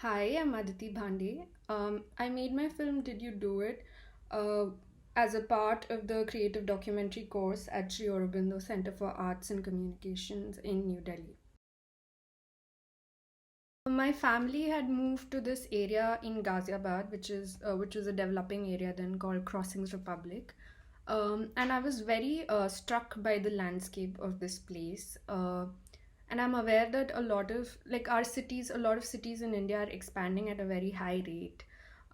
Hi, I'm Aditi Bhande. I made my film Did You Do It uh, as a part of the creative documentary course at Sri Aurobindo Center for Arts and Communications in New Delhi. My family had moved to this area in Ghaziabad, which was a developing area then called Crossings Republic, and I was very struck by the landscape of this place. And I'm aware that a lot of cities in India are expanding at a very high rate.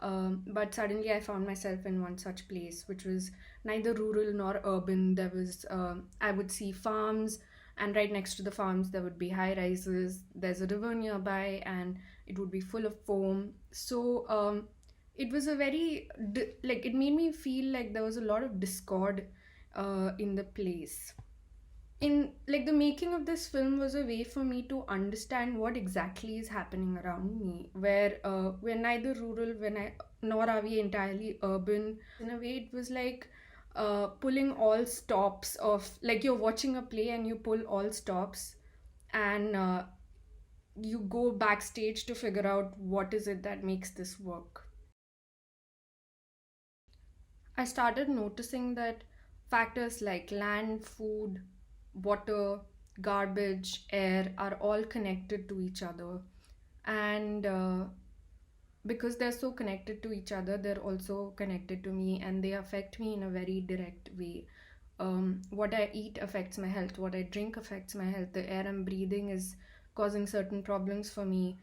But suddenly I found myself in one such place, which was neither rural nor urban. I would see farms, and right next to the farms there would be high rises. There's a river nearby, and it would be full of foam. It was a it made me feel like there was a lot of discord in the place. In like The making of this film was a way for me to understand what exactly is happening around me, where we're neither rural when I nor are we entirely urban. In a way, it was like pulling all stops of, like, you're watching a play and you pull all stops, and you go backstage to figure out what is it that makes this work. I started noticing that factors like land, food, water, garbage, air are all connected to each other. And because they're so connected to each other, they're also connected to me, and they affect me in a very direct way. What I eat affects my health, what I drink affects my health, the air I'm breathing is causing certain problems for me,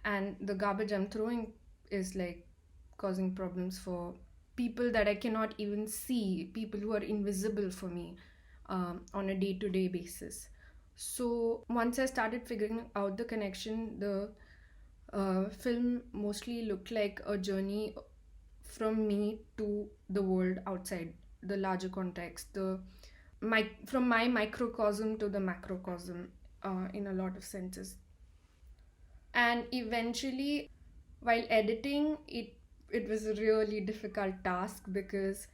and the garbage I'm throwing is like causing problems for people that I cannot even see, people who are invisible for me on a day to day basis. So once I started figuring out the connection, the film mostly looked like a journey from me to the world outside, the larger context, from my microcosm to the macrocosm, in a lot of senses. And eventually, while editing it was a really difficult task, because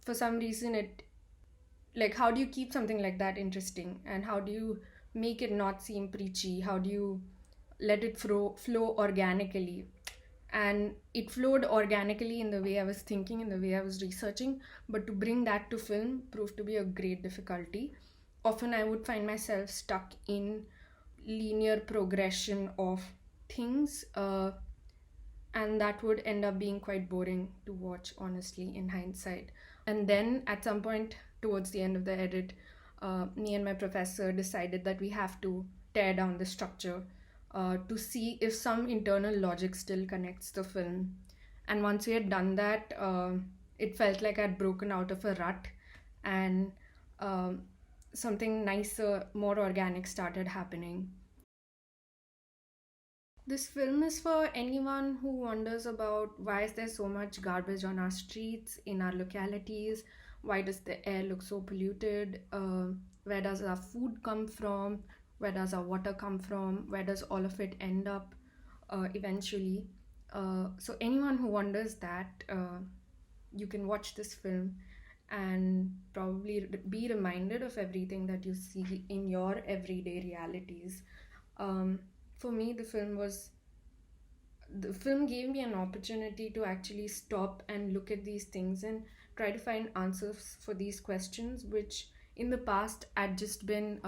for some reason it like how do you keep something like that interesting, and how do you make it not seem preachy, how do you let it flow organically. And it flowed organically in the way I was thinking, in the way I was researching, but to bring that to film proved to be a great difficulty. Often I would find myself stuck in linear progression of things, and that would end up being quite boring to watch, honestly, in hindsight. And then at some point towards the end of the edit, me and my professor decided that we have to tear down the structure to see if some internal logic still connects the film. And once we had done that, it felt like I'd broken out of a rut, and um, something nicer, more organic started happening. This film is for anyone who wonders about why is there so much garbage on our streets, in our localities, why does the air look so polluted, where does our food come from, where does our water come from, where does all of it end up eventually. So anyone who wonders that, you can watch this film and probably be reminded of everything that you see in your everyday realities. Um, for me, the film gave me an opportunity to actually stop and look at these things and try to find answers for these questions, which in the past I'd just been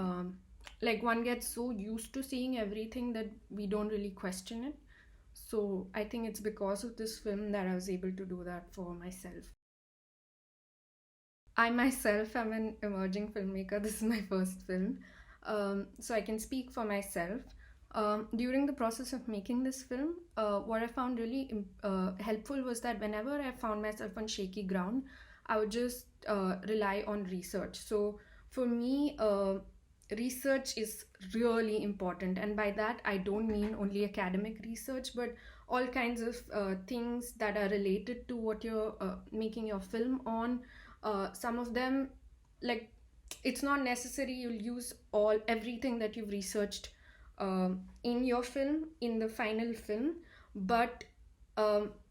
like, one gets so used to seeing everything that we don't really question it. So I think it's because of this film that I was able to do that for myself. I myself am an emerging filmmaker. This is my first film. So I can speak for myself. During the process of making this film, what I found really helpful was that whenever I found myself on shaky ground, I would just rely on research. So for me, research is really important. And by that, I don't mean only academic research, but all kinds of things that are related to what you're making your film on. Some of them, like, it's not necessary you'll use all everything that you've researched in your film, in the final film, but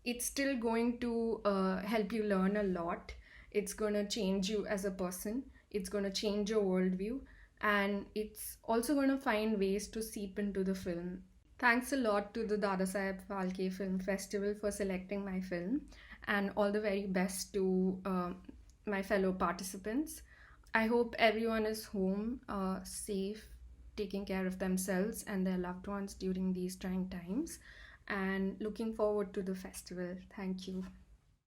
it's still going to help you learn a lot. It's going to change you as a person, it's going to change your worldview, and it's also going to find ways to seep into the film. Thanks a lot to the Dadasaheb Phalke Film Festival for selecting my film, and all the very best to my fellow participants. I hope everyone is home, safe, taking care of themselves and their loved ones during these trying times, and looking forward to the festival. Thank you.